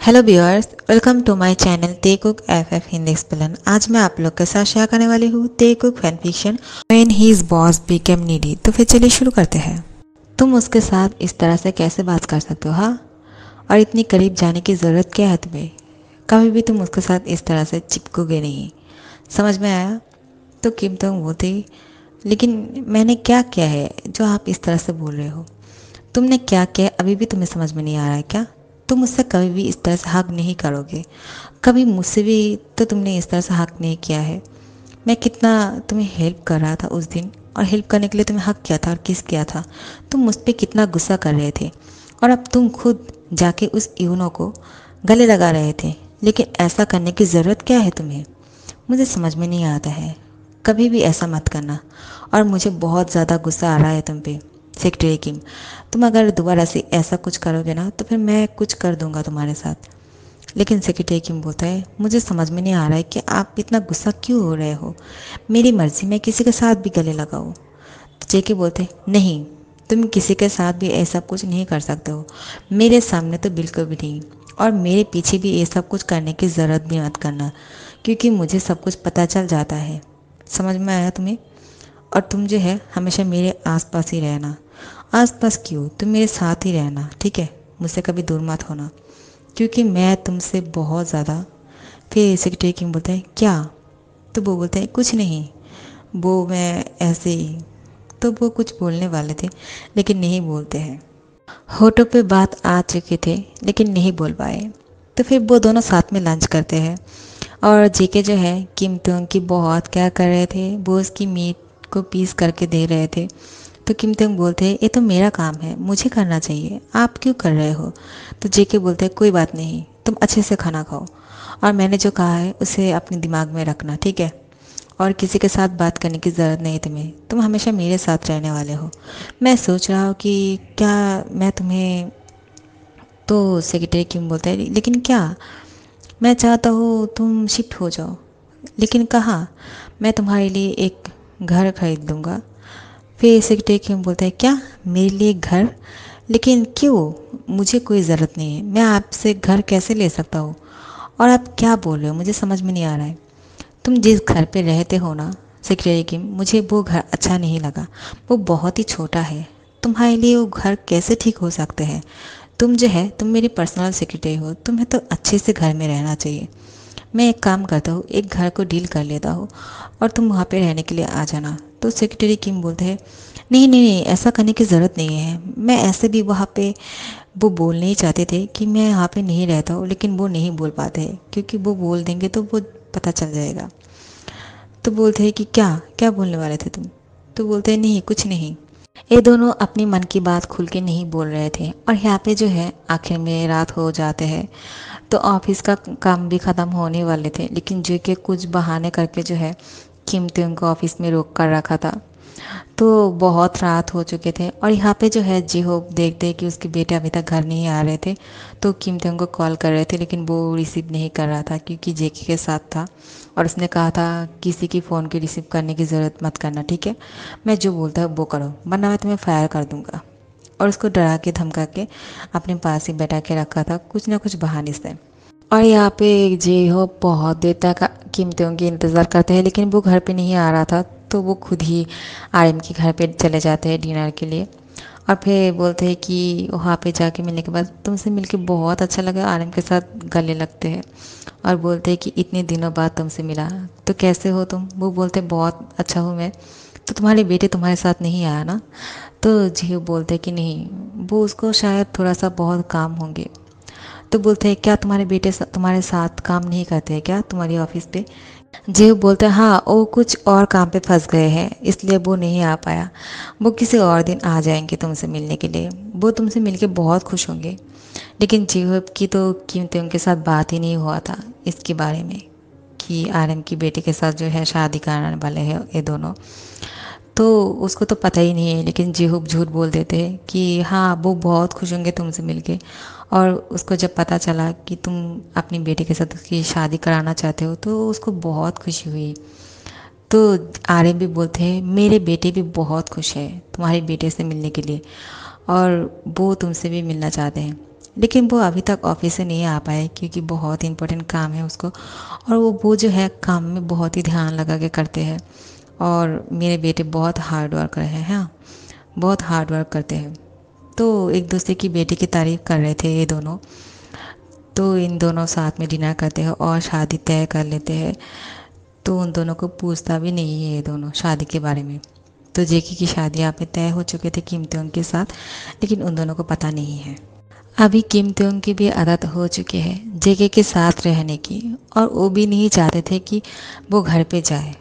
Hello viewers, welcome to my channel ते cook F Hindi explain. आज मैं आप लोग के साथ शेयर करने वाली हूँ ते cook fan fiction when his boss became needy. तो फिर चलिए शुरू करते हैं। तुम उसके साथ इस तरह से कैसे बात कर सकते हो? हाँ, और इतनी करीब जाने की ज़रूरत क्या है तुम्हें? कभी भी तुम उसके साथ इस तरह से चिपकोगे नहीं। समझ में आया? तो किम तुम वो थी, लेकिन मैंने क्या किया है जो आप इस तरह से बोल रहे हो? तुमने क्या किया अभी भी तुम्हें समझ में नहीं आ रहा है क्या? तुम मुझसे कभी भी इस तरह से हक नहीं करोगे। कभी मुझसे भी तो तुमने इस तरह से हक नहीं किया है। मैं कितना तुम्हें हेल्प कर रहा था उस दिन, और हेल्प करने के लिए तुम्हें हक किया था और किस किया था? तुम मुझ पर कितना गुस्सा कर रहे थे, और अब तुम खुद जाके उस यूनो को गले लगा रहे थे। लेकिन ऐसा करने की ज़रूरत क्या है तुम्हें? मुझे समझ में नहीं आता है। कभी भी ऐसा मत करना। और मुझे बहुत ज़्यादा गुस्सा आ रहा है तुम पे सेक्रेटरी किम। तुम अगर दोबारा से ऐसा कुछ करोगे ना तो फिर मैं कुछ कर दूंगा तुम्हारे साथ। लेकिन सेक्रेटरी किम बोलता है, मुझे समझ में नहीं आ रहा है कि आप इतना गुस्सा क्यों हो रहे हो। मेरी मर्ज़ी, मैं किसी के साथ भी गले लगाऊँ। तो जेके बोलते, नहीं, तुम किसी के साथ भी ऐसा कुछ नहीं कर सकते हो। मेरे सामने तो बिल्कुल भी नहीं, और मेरे पीछे भी ये सब कुछ करने की ज़रूरत भी मत करना, क्योंकि मुझे सब कुछ पता चल जाता है। समझ में आया तुम्हें? और तुम जो है हमेशा मेरे आसपास ही रहना। आसपास क्यों, तुम मेरे साथ ही रहना, ठीक है? मुझसे कभी दूर मत होना, क्योंकि मैं तुमसे बहुत ज़्यादा। फिर सेक्रेटरी किंग बोलते हैं, क्या? तो वो बोलते हैं, कुछ नहीं, वो मैं ऐसे ही। तो वो कुछ बोलने वाले थे लेकिन नहीं बोलते हैं। होठों पे बात आ चुके थे लेकिन नहीं बोल पाए। तो फिर वो दोनों साथ में लंच करते हैं, और जेके जो है किम तुंग की बहुत क्या कर रहे थे, वो उसकी मीट को पीस करके दे रहे थे। तो किम तुंग बोलते हैं, ये तो मेरा काम है, मुझे करना चाहिए, आप क्यों कर रहे हो? तो जेके बोलते हैं, कोई बात नहीं, तुम अच्छे से खाना खाओ, और मैंने जो कहा है उसे अपने दिमाग में रखना, ठीक है? और किसी के साथ बात करने की ज़रूरत नहीं तुम्हें, तुम हमेशा मेरे साथ रहने वाले हो। मैं सोच रहा हूँ कि क्या मैं तुम्हें। तो सेक्रेटरी किम बोलता है, लेकिन क्या? मैं चाहता हूँ तुम शिफ्ट हो जाओ। लेकिन कहाँ? मैं तुम्हारे लिए एक घर खरीद दूँगा। फिर सेक्रेटरी किम बोलता है, क्या मेरे लिए घर? लेकिन क्यों? मुझे कोई ज़रूरत नहीं है, मैं आपसे घर कैसे ले सकता हूँ? और आप क्या बोल रहे हो, मुझे समझ में नहीं आ रहा है। तुम जिस घर पे रहते हो ना सेक्रेटरी किम, मुझे वो घर अच्छा नहीं लगा। वो बहुत ही छोटा है। तुम्हारे लिए वो घर कैसे ठीक हो सकते हैं? तुम जो है, तुम मेरी पर्सनल सेक्रेटरी हो, तुम्हें तो अच्छे से घर में रहना चाहिए। मैं एक काम करता हूँ, एक घर को डील कर लेता हूँ, और तुम वहाँ पे रहने के लिए आ जाना। तो सेक्रेटरी किम बोलते हैं, नहीं नहीं नहीं, ऐसा करने की ज़रूरत नहीं है। मैं ऐसे भी वहाँ पे, वो बोलने ही चाहते थे कि मैं यहाँ पे नहीं रहता हूँ, लेकिन वो नहीं बोल पाते हैं, क्योंकि वो बोल देंगे तो वो पता चल जाएगा। तो बोलते हैं कि क्या क्या बोलने वाले थे तुम? तो बोलते हैं, नहीं कुछ नहीं। ये दोनों अपनी मन की बात खुल के नहीं बोल रहे थे, और यहाँ पे जो है आखिर में रात हो जाते हैं। तो ऑफिस का काम भी ख़त्म होने वाले थे, लेकिन जो कि कुछ बहाने करके जो है कीमती उनको ऑफिस में रोक कर रखा था। तो बहुत रात हो चुके थे, और यहाँ पे जो है जी होप देखते कि उसके बेटे अभी तक घर नहीं आ रहे थे। तो कीमती उनको कॉल कर रहे थे, लेकिन वो रिसीव नहीं कर रहा था क्योंकि जेके के साथ था, और उसने कहा था किसी की फ़ोन की रिसीव करने की ज़रूरत मत करना, ठीक है? मैं जो बोलता है वो करो, वरना मैं तुम्हें फायर कर दूंगा। और उसको डरा के धमका के अपने पास ही बैठा के रखा था कुछ ना कुछ बहाने से। और यहाँ पे जे हो बहुत देर तक कीमतियों की इंतज़ार करते हैं, लेकिन वो घर पे नहीं आ रहा था। तो वो खुद ही आर्यन के घर पे चले जाते हैं डिनर के लिए, और फिर बोलते हैं कि वहाँ पे जाके मिलने के बाद तुमसे मिलके बहुत अच्छा लगा। आर्यन के साथ गले लगते हैं और बोलते हैं कि इतने दिनों बाद तुमसे मिला, तो कैसे हो तुम? वो बोलते हैं, बहुत अच्छा हूँ मैं। तो तुम्हारे बेटे तुम्हारे साथ नहीं आया ना? तो जी बोलते हैं कि नहीं, वो उसको शायद थोड़ा सा बहुत काम होंगे। तो बोलते हैं, क्या तुम्हारे बेटे तुम्हारे साथ काम नहीं करते हैं क्या तुम्हारी ऑफिस पे? जीव बोलते हैं, हाँ, वो कुछ और काम पे फंस गए हैं, इसलिए वो नहीं आ पाया। वो किसी और दिन आ जाएंगे तुमसे मिलने के लिए, वो तुमसे मिलके बहुत खुश होंगे। लेकिन जीव की तो कीमती उनके साथ बात ही नहीं हुआ था इसके बारे में कि आर्यन की बेटी के साथ जो है शादी कराने वाले हैं ये दोनों। तो उसको तो पता ही नहीं है, लेकिन जीहूब झूठ बोल देते हैं कि हाँ, वो बहुत खुश होंगे तुमसे मिलके। और उसको जब पता चला कि तुम अपनी बेटी के साथ उसकी शादी कराना चाहते हो तो उसको बहुत खुशी हुई। तो आर्यन भी बोलते हैं, मेरे बेटे भी बहुत खुश है तुम्हारे बेटे से मिलने के लिए, और वो तुमसे भी मिलना चाहते हैं। लेकिन वो अभी तक ऑफिस से नहीं आ पाए क्योंकि बहुत इंपॉर्टेंट काम है उसको, और वो जो है काम में बहुत ही ध्यान लगा के करते हैं। और मेरे बेटे बहुत हार्ड वर्कर हैं, हाँ, बहुत हार्ड वर्क करते हैं। तो एक दूसरे की बेटी की तारीफ़ कर रहे थे ये दोनों। तो इन दोनों साथ में डिनर करते हैं और शादी तय कर लेते हैं। तो उन दोनों को पूछता भी नहीं है ये दोनों शादी के बारे में। तो जेकी की शादी यहाँ पे तय हो चुके थे किम त्योंग के साथ, लेकिन उन दोनों को पता नहीं है। अभी किम त्योंग की भी आदत हो चुकी है जेके के साथ रहने की, और वो भी नहीं चाहते थे कि वो घर पे जाए।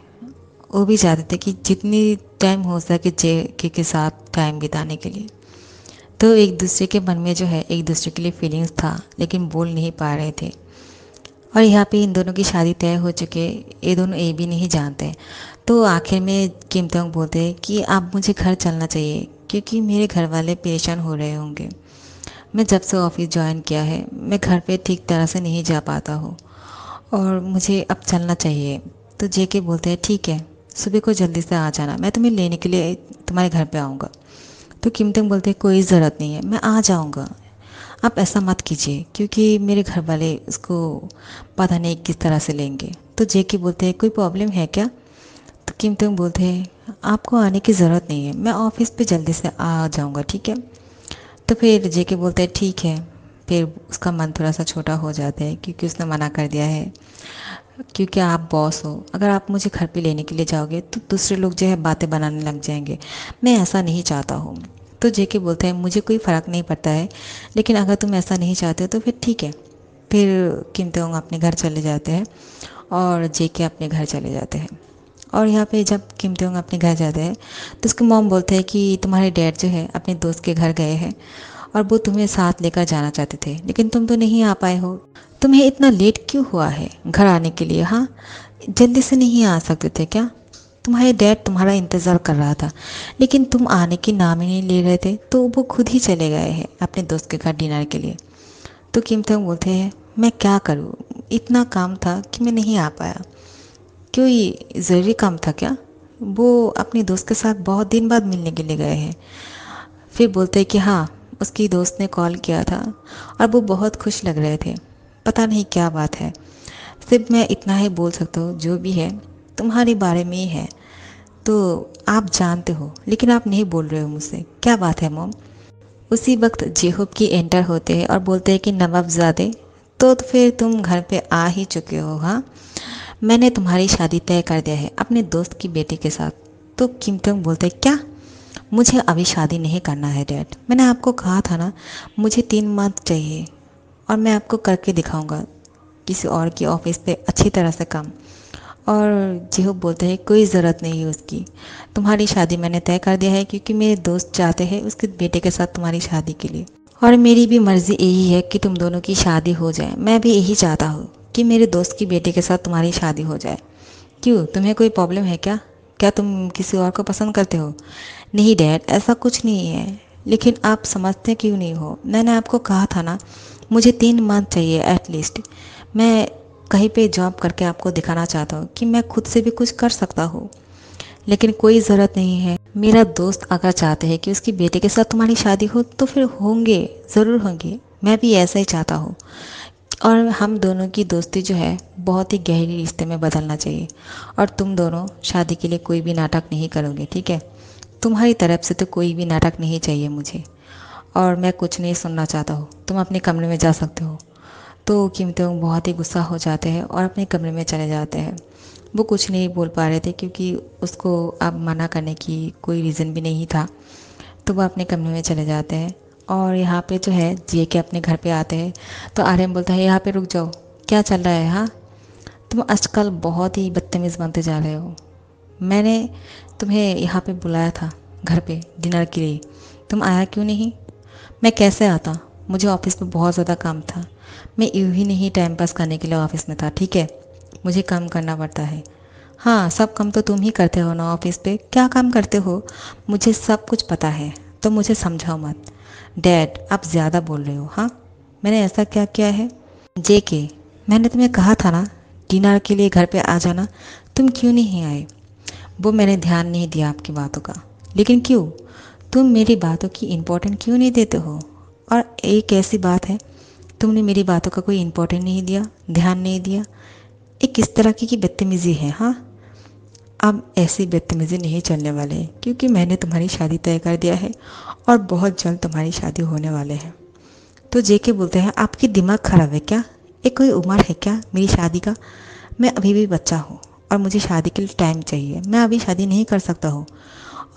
वो भी चाहते थे कि जितनी टाइम हो सके जेके के साथ टाइम बिताने के लिए। तो एक दूसरे के मन में जो है एक दूसरे के लिए फीलिंग्स था, लेकिन बोल नहीं पा रहे थे। और यहाँ पे इन दोनों की शादी तय हो चुके, ये दोनों ये भी नहीं जानते। तो आखिर में किम तोंग बोलते हैं कि अब मुझे घर चलना चाहिए क्योंकि मेरे घर वाले परेशान हो रहे होंगे। मैं जब से ऑफिस ज्वाइन किया है मैं घर पे ठीक तरह से नहीं जा पाता हूँ और मुझे अब चलना चाहिए। तो जेके बोलते हैं ठीक है, सुबह को जल्दी से आ जाना, मैं तुम्हें लेने के लिए तुम्हारे घर पे आऊँगा। तो किम तोंग बोलते हैं कोई ज़रूरत नहीं है, मैं आ जाऊँगा, आप ऐसा मत कीजिए क्योंकि मेरे घर वाले इसको पता नहीं किस तरह से लेंगे। तो जेके बोलते हैं कोई प्रॉब्लम है क्या? तो किम तोंग बोलते हैं आपको आने की ज़रूरत नहीं है, मैं ऑफिस पे जल्दी से आ जाऊँगा, ठीक है। तो फिर जेके बोलते हैं ठीक है। फिर उसका मन थोड़ा सा छोटा हो जाता है क्योंकि उसने मना कर दिया है, क्योंकि आप बॉस हो, अगर आप मुझे घर पे लेने के लिए जाओगे तो दूसरे लोग जो है बातें बनाने लग जाएंगे, मैं ऐसा नहीं चाहता हूँ। तो जेके बोलते हैं मुझे कोई फ़र्क नहीं पड़ता है, लेकिन अगर तुम ऐसा नहीं चाहते तो फिर ठीक है। फिर किम तोंग अपने घर चले जाते हैं और जेके अपने घर चले जाते हैं। और यहाँ पे जब किम तोंग अपने घर जाते हैं तो उसके मॉम बोलते हैं कि तुम्हारे डैड जो है अपने दोस्त के घर गए हैं और वो तुम्हें साथ लेकर जाना चाहते थे, लेकिन तुम तो नहीं आ पाए हो। तुम्हें इतना लेट क्यों हुआ है घर आने के लिए? हाँ, जल्दी से नहीं आ सकते थे क्या? तुम्हारे डैड तुम्हारा इंतज़ार कर रहा था, लेकिन तुम आने की नाम ही नहीं ले रहे थे, तो वो खुद ही चले गए हैं अपने दोस्त के घर डिनर के लिए। तो किम तोंग बोलते हैं मैं क्या करूँ, इतना काम था कि मैं नहीं आ पाया। क्यों, ये ज़रूरी काम था क्या? वो अपने दोस्त के साथ बहुत दिन बाद मिलने के लिए गए हैं। फिर बोलते हैं कि हाँ, उसकी दोस्त ने कॉल किया था और वो बहुत खुश लग रहे थे, पता नहीं क्या बात है। सिर्फ मैं इतना ही बोल सकता हूँ, जो भी है तुम्हारे बारे में ही है, तो आप जानते हो, लेकिन आप नहीं बोल रहे हो मुझसे, क्या बात है मॉम? उसी वक्त जेहूब की एंटर होते हैं और बोलते हैं कि नवाबजादे, तो फिर तुम घर पे आ ही चुके हो? हाँ, मैंने तुम्हारी शादी तय कर दिया है अपने दोस्त की बेटी के साथ। तो किम तोंग बोलते हैं क्या? मुझे अभी शादी नहीं करना है डैड, मैंने आपको कहा था ना, मुझे 3 मंथ चाहिए और मैं आपको करके दिखाऊंगा किसी और की ऑफिस पे अच्छी तरह से काम। और जेहूब बोलते हैं कोई ज़रूरत नहीं है उसकी, तुम्हारी शादी मैंने तय कर दिया है क्योंकि मेरे दोस्त चाहते हैं उसके बेटे के साथ तुम्हारी शादी के लिए, और मेरी भी मर्ज़ी यही है कि तुम दोनों की शादी हो जाए। मैं भी यही चाहता हूँ कि मेरे दोस्त की बेटे के साथ तुम्हारी शादी हो जाए। क्यों, तुम्हें कोई प्रॉब्लम है क्या? क्या तुम किसी और को पसंद करते हो? नहीं डैड, ऐसा कुछ नहीं है, लेकिन आप समझते क्यों नहीं हो? मैंने आपको कहा था ना, मुझे 3 मंथ चाहिए एटलीस्ट। मैं कहीं पे जॉब करके आपको दिखाना चाहता हूँ कि मैं खुद से भी कुछ कर सकता हूँ, लेकिन कोई ज़रूरत नहीं है। मेरा दोस्त अगर चाहते हैं कि उसकी बेटे के साथ तुम्हारी शादी हो तो फिर होंगे, ज़रूर होंगे, मैं भी ऐसा ही चाहता हूँ। और हम दोनों की दोस्ती जो है बहुत ही गहरी रिश्ते में बदलना चाहिए, और तुम दोनों शादी के लिए कोई भी नाटक नहीं करोगे, ठीक है? तुम्हारी तरफ से तो कोई भी नाटक नहीं चाहिए मुझे, और मैं कुछ नहीं सुनना चाहता हूँ, तुम अपने कमरे में जा सकते हो। तो किम तोंग बहुत ही गुस्सा हो जाते हैं और अपने कमरे में चले जाते हैं। वो कुछ नहीं बोल पा रहे थे क्योंकि उसको अब मना करने की कोई रीज़न भी नहीं था। तो वो अपने कमरे में चले जाते हैं। और यहाँ पे जो है जे के अपने घर पे आते हैं। तो आर्यन बोलता है यहाँ पे रुक जाओ, क्या चल रहा है? हाँ, तुम आजकल बहुत ही बदतमीज़ बनते जा रहे हो। मैंने तुम्हें यहाँ पे बुलाया था घर पे डिनर के लिए, तुम आया क्यों नहीं? मैं कैसे आता, मुझे ऑफिस में बहुत ज़्यादा काम था, मैं यूँ ही नहीं टाइम पास करने के लिए ऑफिस में था, ठीक है? मुझे काम करना पड़ता है। हाँ, सब काम तो तुम ही करते हो ना ऑफिस पे, क्या काम करते हो मुझे सब कुछ पता है, तो मुझे समझाओ मत। डैड, आप ज़्यादा बोल रहे हो। हाँ, मैंने ऐसा क्या किया है? जेके, मैंने तुम्हें कहा था ना डिनर के लिए घर पे आ जाना, तुम क्यों नहीं आए? वो मैंने ध्यान नहीं दिया आपकी बातों का। लेकिन क्यों, तुम मेरी बातों की इम्पोर्टेंट क्यों नहीं देते हो? और एक ऐसी बात है, तुमने मेरी बातों का कोई इम्पोर्टेंट नहीं दिया, ध्यान नहीं दिया। एक किस तरह की बदतमीज़ी है। हाँ, अब ऐसी बदतमीज़ी नहीं चलने वाले हैं, क्योंकि मैंने तुम्हारी शादी तय कर दिया है और बहुत जल्द तुम्हारी शादी होने वाले हैं। तो जेके बोलते हैं, आपकी दिमाग ख़राब है क्या? एक कोई उम्र है क्या मेरी शादी का? मैं अभी भी बच्चा हूँ और मुझे शादी के लिए टाइम चाहिए। मैं अभी शादी नहीं कर सकता हूँ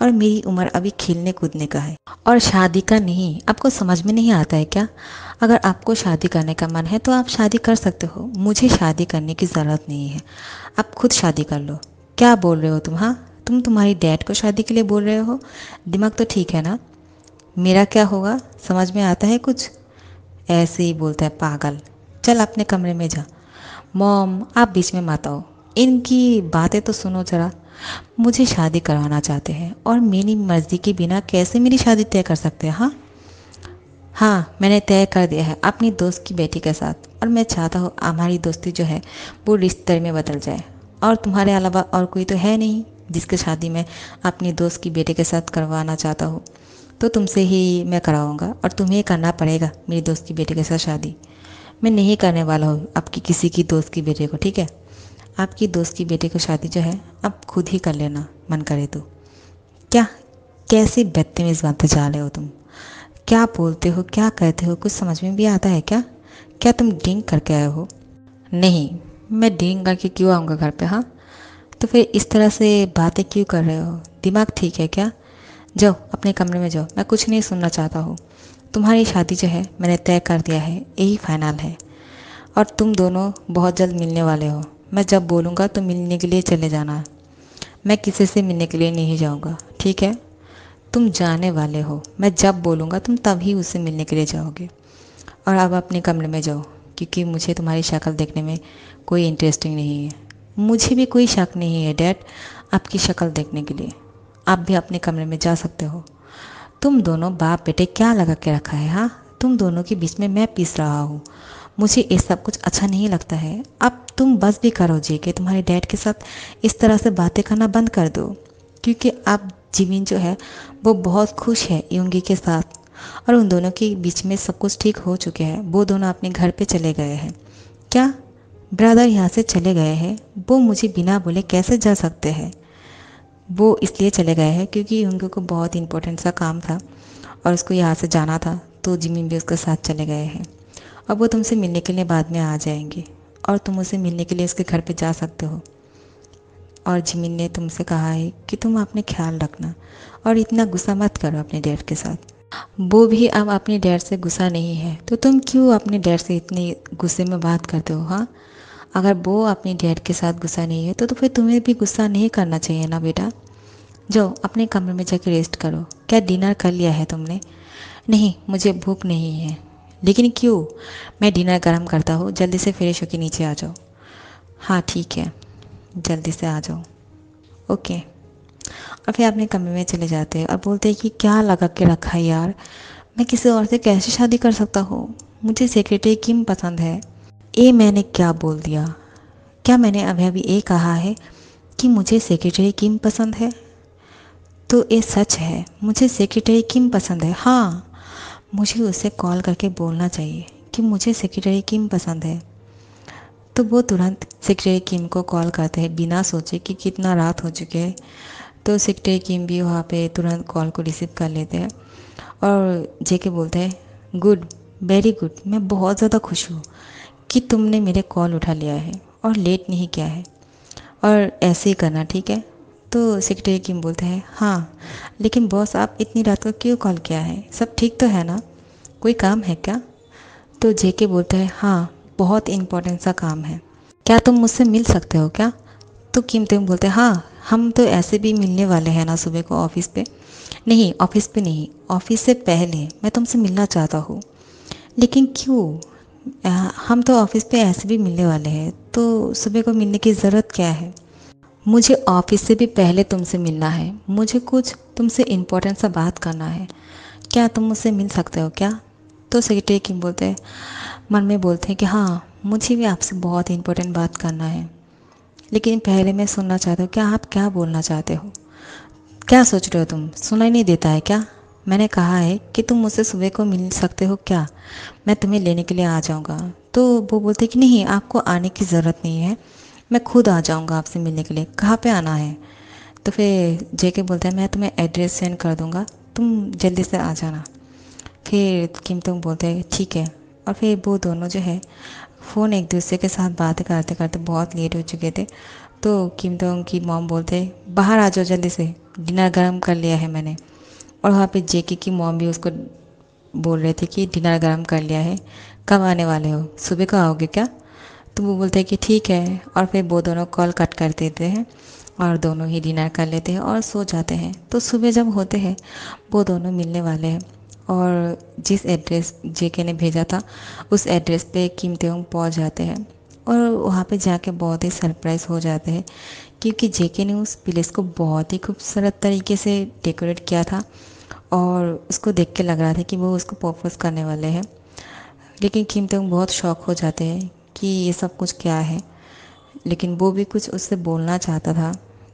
और मेरी उम्र अभी खेलने कूदने का है और शादी का नहीं। आपको समझ में नहीं आता है क्या? अगर आपको शादी करने का मन है तो आप शादी कर सकते हो, मुझे शादी करने की ज़रूरत नहीं है। आप खुद शादी कर लो। क्या बोल रहे हो तुम? हाँ, तुम तुम्हारी डैड को शादी के लिए बोल रहे हो? दिमाग तो ठीक है ना? मेरा क्या होगा, समझ में आता है कुछ? ऐसे ही बोलता है पागल। चल अपने कमरे में जा। मॉम, आप बीच में मत आओ, इनकी बातें तो सुनो ज़रा। मुझे शादी करवाना चाहते हैं और मेरी मर्ज़ी के बिना कैसे मेरी शादी तय कर सकते हैं? हाँ हाँ, मैंने तय कर दिया है अपनी दोस्त की बेटी के साथ, और मैं चाहता हूँ हमारी दोस्ती जो है वो रिश्ते में बदल जाए। और तुम्हारे अलावा और कोई तो है नहीं जिसकी शादी मैं अपनी दोस्त की बेटे के साथ करवाना चाहता हूँ। तो तुमसे ही मैं कराऊँगा और तुम्हें करना पड़ेगा मेरी दोस्त की बेटे के साथ शादी। मैं नहीं करने वाला हूँ आपकी किसी की दोस्त की बेटे को, ठीक है? आपकी दोस्त की बेटे को शादी जो है आप खुद ही कर लेना, मन करे तो। क्या, कैसी बदतमीज़ बातें जा रहे हो तुम? क्या बोलते हो, क्या कहते हो, कुछ समझ में भी आता है क्या? क्या तुम ड्रिंक करके आए हो? नहीं, मैं ड्रिंक करके क्यों आऊँगा घर पे? हाँ, तो फिर इस तरह से बातें क्यों कर रहे हो? दिमाग ठीक है क्या? जाओ अपने कमरे में जाओ, मैं कुछ नहीं सुनना चाहता हूँ। तुम्हारी शादी जो है मैंने तय कर दिया है, यही फाइनल है। और तुम दोनों बहुत जल्द मिलने वाले हो। मैं जब बोलूँगा तो मिलने के लिए चले जाना। मैं किसी से मिलने के लिए नहीं जाऊँगा, ठीक है? तुम जाने वाले हो, मैं जब बोलूँगा तुम तभी उससे मिलने के लिए जाओगे। और अब अपने कमरे में जाओ, क्योंकि मुझे तुम्हारी शक्ल देखने में कोई इंटरेस्टिंग नहीं है। मुझे भी कोई शक नहीं है डैड आपकी शक्ल देखने के लिए। आप भी अपने कमरे में जा सकते हो। तुम दोनों बाप बेटे क्या लगा के रखा है? हाँ, तुम दोनों के बीच में मैं पीस रहा हूँ। मुझे ये सब कुछ अच्छा नहीं लगता है। अब तुम बस भी करो जी कि तुम्हारे डैड के साथ इस तरह से बातें करना बंद कर दो, क्योंकि अब जिमिन जो है वो बहुत खुश है योंगी के साथ और उन दोनों के बीच में सब कुछ ठीक हो चुके हैं। वो दोनों अपने घर पे चले गए हैं। क्या ब्रदर यहाँ से चले गए हैं? वो मुझे बिना बोले कैसे जा सकते हैं? वो इसलिए चले गए हैं क्योंकि योंगी को बहुत इंपॉर्टेंट सा काम था और उसको यहाँ से जाना था, तो जिमिन भी उसके साथ चले गए हैं। अब वो तुमसे मिलने के लिए बाद में आ जाएंगे और तुम उसे मिलने के लिए उसके घर पे जा सकते हो। और जिमिन ने तुमसे कहा है कि तुम अपने ख्याल रखना और इतना गुस्सा मत करो अपने डैड के साथ। वो भी अब अपने डैड से गुस्सा नहीं है, तो तुम क्यों अपने डैड से इतने गुस्से में बात करते हो? हाँ, अगर वो अपने डैड के साथ गुस्सा नहीं है तो फिर तुम्हें भी गुस्सा नहीं करना चाहिए ना बेटा। जाओ अपने कमरे में जाके रेस्ट करो। क्या डिनर कर लिया है तुमने? नहीं, मुझे भूख नहीं है। लेकिन क्यों? मैं डिनर गर्म करता हूँ, जल्दी से फ्रेश होके नीचे आ जाओ। हाँ ठीक है, जल्दी से आ जाओ। ओके। और फिर अपने कमरे में चले जाते हैं और बोलते हैं कि क्या लगा के रखा है यार, मैं किसी और से कैसे शादी कर सकता हूँ? मुझे सेक्रेटरी किम पसंद है। ये मैंने क्या बोल दिया? क्या मैंने अभी अभी ये कहा है कि मुझे सेक्रेटरी किम पसंद है? तो ये सच है, मुझे सेक्रेटरी किम पसंद है। हाँ, मुझे उसे कॉल करके बोलना चाहिए कि मुझे सेक्रेटरी किम पसंद है। तो वो तुरंत सेक्रेटरी किम को कॉल करते हैं बिना सोचे कि कितना रात हो चुके हैं। तो सेक्रेटरी किम भी वहाँ पे तुरंत कॉल को रिसीव कर लेते हैं और जेके बोलते हैं, गुड, वेरी गुड, मैं बहुत ज़्यादा खुश हूँ कि तुमने मेरे कॉल उठा लिया है और लेट नहीं किया है, और ऐसे ही करना, ठीक है? तो सेक्रेटरी किम बोलते हैं, हाँ लेकिन बॉस आप इतनी रात को क्यों कॉल किया है? सब ठीक तो है ना? कोई काम है क्या? तो जेके बोलता है, हाँ बहुत इम्पोर्टेंट सा काम है। क्या तुम मुझसे मिल सकते हो क्या? तो किम तेम बोलते हैं, हाँ हम तो ऐसे भी मिलने वाले हैं ना सुबह को ऑफिस पे। नहीं ऑफिस पे नहीं, ऑफिस से पहले मैं तुमसे मिलना चाहता हूँ। लेकिन क्यों? हम तो ऑफिस पे ऐसे भी मिलने वाले हैं, तो सुबह को मिलने की ज़रूरत क्या है? मुझे ऑफिस से भी पहले तुमसे मिलना है, मुझे कुछ तुमसे इम्पोर्टेंट सा बात करना है। क्या तुम मुझसे मिल सकते हो क्या? तो सेक्रेटरी किम बोलते हैं, मन में बोलते हैं कि हाँ मुझे भी आपसे बहुत इम्पोर्टेंट बात करना है, लेकिन पहले मैं सुनना चाहता हूँ कि आप क्या बोलना चाहते हो। क्या सोच रहे हो तुम? सुनाई नहीं देता है क्या? मैंने कहा है कि तुम मुझसे सुबह को मिल सकते हो क्या, मैं तुम्हें लेने के लिए आ जाऊँगा। तो वो बोलते कि नहीं, आपको आने की ज़रूरत नहीं है, मैं खुद आ जाऊँगा आपसे मिलने के लिए, कहाँ पे आना है। तो फिर जेके बोलता है मैं तुम्हें एड्रेस सेंड कर दूँगा, तुम जल्दी से आ जाना। फिर किम तुंग बोलते हैं ठीक है। और फिर वो दोनों जो है फ़ोन एक दूसरे के साथ बातें करते करते बहुत लेट हो चुके थे। तो किम तुंग की मॉम बोलते हैं बाहर आ जाओ जल्दी से, डिनर गर्म कर लिया है मैंने। और वहाँ पे जेके की मॉम भी उसको बोल रहे थे कि डिनर गर्म कर लिया है, कब आने वाले हो, सुबह को आओगे क्या। तो वो बोलते हैं कि ठीक है। और फिर वो दोनों कॉल कट कर देते हैं और दोनों ही डिनर कर लेते हैं और सो जाते हैं। तो सुबह जब होते हैं वो दोनों मिलने वाले हैं और जिस एड्रेस जेके ने भेजा था उस एड्रेस पे किम तेउंग पहुंच जाते हैं। और वहाँ पे जाके बहुत ही सरप्राइज़ हो जाते हैं क्योंकि जेके ने उस प्लेस को बहुत ही खूबसूरत तरीके से डेकोरेट किया था और उसको देख के लग रहा था कि वो उसको प्रपोज करने वाले हैं। लेकिन किम तेउंग बहुत शॉक हो जाते हैं कि ये सब कुछ क्या है, लेकिन वो भी कुछ उससे बोलना चाहता था।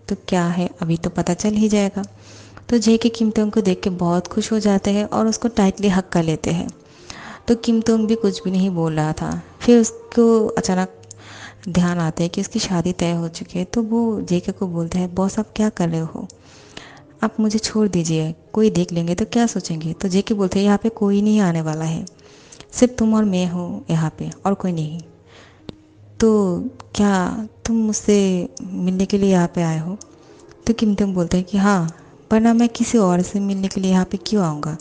तो क्या है अभी तो पता चल ही जाएगा। तो जेके किम तेउंग को देख के बहुत खुश हो जाते हैं और उसको टाइटली हक कर लेते हैं। तो किम तुंग भी कुछ भी नहीं बोल रहा था। फिर उसको अचानक ध्यान आता है कि उसकी शादी तय हो चुकी है। तो वो जेके को बोलता है बॉस आप क्या कर रहे हो, आप मुझे छोड़ दीजिए, कोई देख लेंगे तो क्या सोचेंगे। तो जेके बोलते हैं यहाँ पे कोई नहीं आने वाला है, सिर्फ तुम और मैं हो यहाँ पे और कोई नहीं। तो क्या तुम मुझसे मिलने के लिए यहाँ पे आए हो। तो किम तुंग बोलते हैं कि हाँ, वरना मैं किसी और से मिलने के लिए यहाँ पे क्यों आऊँगा।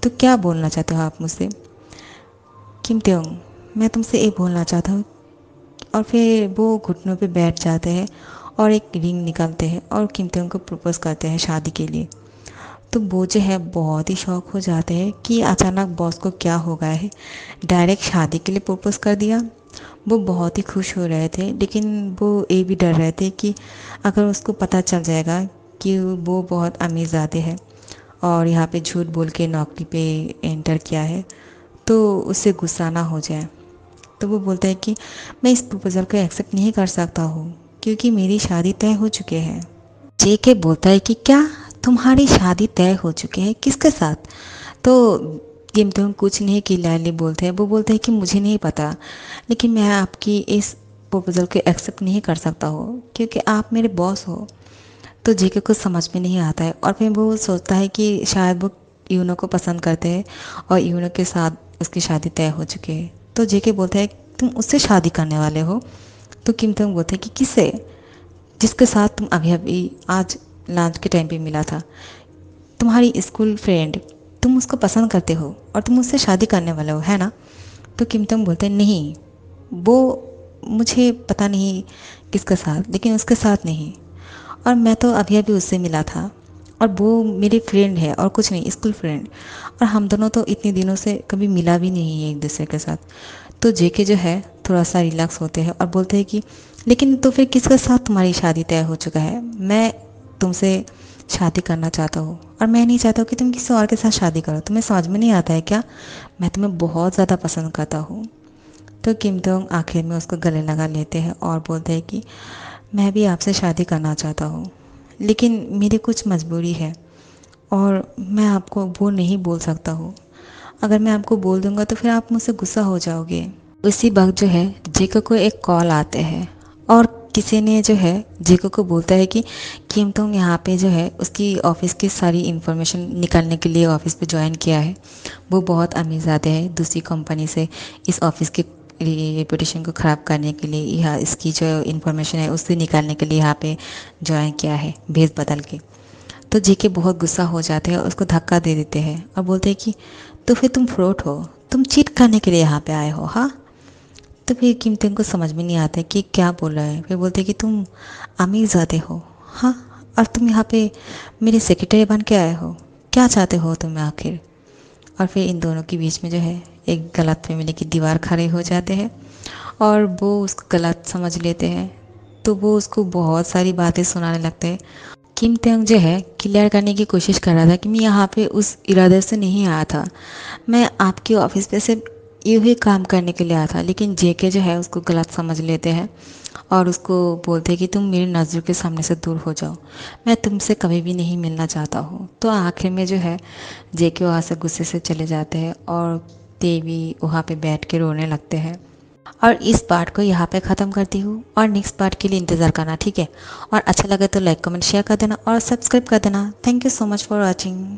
तो क्या बोलना चाहते हो आप मुझसे। किम तेउंग मैं तुमसे ये बोलना चाहता हूँ। और फिर वो घुटनों पे बैठ जाते हैं और एक रिंग निकालते हैं और किम तेउंग को प्रपोज करते हैं शादी के लिए। तो वो जो है बहुत ही शौक हो जाते हैं कि अचानक बॉस को क्या हो गया है, डायरेक्ट शादी के लिए प्रपोज कर दिया। वो बहुत ही खुश हो रहे थे लेकिन वो ये भी डर रहे थे कि अगर उसको पता चल जाएगा कि वो बहुत अमीरजादे है और यहाँ पे झूठ बोल के नौकरी पे एंटर किया है तो उससे गुस्सा ना हो जाए। तो वो बोलता है कि मैं इस प्रपोज़ल को एक्सेप्ट नहीं कर सकता हूँ क्योंकि मेरी शादी तय हो चुकी है। जेके बोलता है कि क्या तुम्हारी शादी तय हो चुकी है, किसके साथ। तो किम तुम कुछ नहीं कि लाली बोलते हैं, वो बोलते हैं कि मुझे नहीं पता, लेकिन मैं आपकी इस प्रपोज़ल को एक्सेप्ट नहीं कर सकता हूँ क्योंकि आप मेरे बॉस हो। तो जेके को समझ में नहीं आता है और फिर वो सोचता है कि शायद वो यूनो को पसंद करते हैं और यूनो के साथ उसकी शादी तय हो चुकी है। तो जेके बोलता है तुम उससे शादी करने वाले हो। तो किम तुम बोलते हैं कि किससे, जिसके साथ तुम अभी अभी आज लंच के टाइम पे मिला था, तुम्हारी स्कूल फ्रेंड, तुम उसको पसंद करते हो और तुम उससे शादी करने वाले हो, है ना। तो किम तुम बोलते हैं नहीं, वो मुझे पता नहीं किसके साथ, लेकिन उसके साथ नहीं, और मैं तो अभी अभी उससे मिला था और वो मेरी फ्रेंड है और कुछ नहीं, स्कूल फ्रेंड, और हम दोनों तो इतने दिनों से कभी मिला भी नहीं है एक दूसरे के साथ। तो जेके जो है थोड़ा सा रिलैक्स होते हैं और बोलते हैं कि लेकिन तो फिर किसके साथ तुम्हारी शादी तय हो चुका है, मैं तुमसे शादी करना चाहता हूँ और मैं नहीं चाहता हूँ कि तुम किसी और के साथ शादी करो, तुम्हें समझ में नहीं आता है क्या, मैं तुम्हें बहुत ज़्यादा पसंद करता हूँ। तो किम दोंग आखिर में उसको गले लगा लेते हैं और बोलते हैं कि मैं भी आपसे शादी करना चाहता हूँ लेकिन मेरी कुछ मजबूरी है और मैं आपको वो नहीं बोल सकता हूँ, अगर मैं आपको बोल दूँगा तो फिर आप मुझसे गुस्सा हो जाओगे। उसी वक्त जो है जेको को एक कॉल आते हैं और किसी ने जो है जेको को बोलता है कि किम तुम यहाँ पे जो है उसकी ऑफ़िस की सारी इन्फॉर्मेशन निकालने के लिए ऑफ़िस पे ज्वाइन किया है, वो बहुत अमीरजादे है, दूसरी कंपनी से इस ऑफ़िस की रेपुटेशन को ख़राब करने के लिए यहाँ इसकी जो इन्फॉर्मेशन है उससे निकालने के लिए यहाँ पे ज्वाइन किया है भेज बदल के। तो जेके बहुत गुस्सा हो जाते हैं और उसको धक्का दे देते हैं और बोलते हैं कि तो फिर तुम फ्रॉड हो, तुम चीट करने के लिए यहाँ पे आए हो। हाँ। तो फिर किम तेंग को समझ में नहीं आता है कि क्या बोल रहा है। फिर बोलते हैं कि तुम अमीरजादे हो। हाँ, और तुम यहाँ पे मेरी सेक्रेटरी बन के आए हो, क्या चाहते हो तुम आखिर। और फिर इन दोनों के बीच में जो है एक गलतफहमी की दीवार खड़े हो जाते हैं और वो उसको गलत समझ लेते हैं। तो वो उसको बहुत सारी बातें सुनाने लगते हैं। किम तेंग जो है क्लियर करने की कोशिश कर रहा था कि मैं यहाँ पे उस इरादे से नहीं आया था, मैं आपके ऑफिस पे सिर्फ यूं ही काम करने के लिए आया था, लेकिन जेके जो है उसको गलत समझ लेते हैं और उसको बोलते हैं कि तुम मेरी नज़र के सामने से दूर हो जाओ, मैं तुमसे कभी भी नहीं मिलना चाहता हूँ। तो आखिर में जो है जेके वहाँ से गुस्से से चले जाते हैं और देवी वहाँ पे बैठ के रोने लगते हैं। और इस पार्ट को यहाँ पे ख़त्म करती हूँ और नेक्स्ट पार्ट के लिए इंतज़ार करना, ठीक है। और अच्छा लगे तो लाइक कमेंट शेयर कर देना और सब्सक्राइब कर देना। Thank you so much for watching.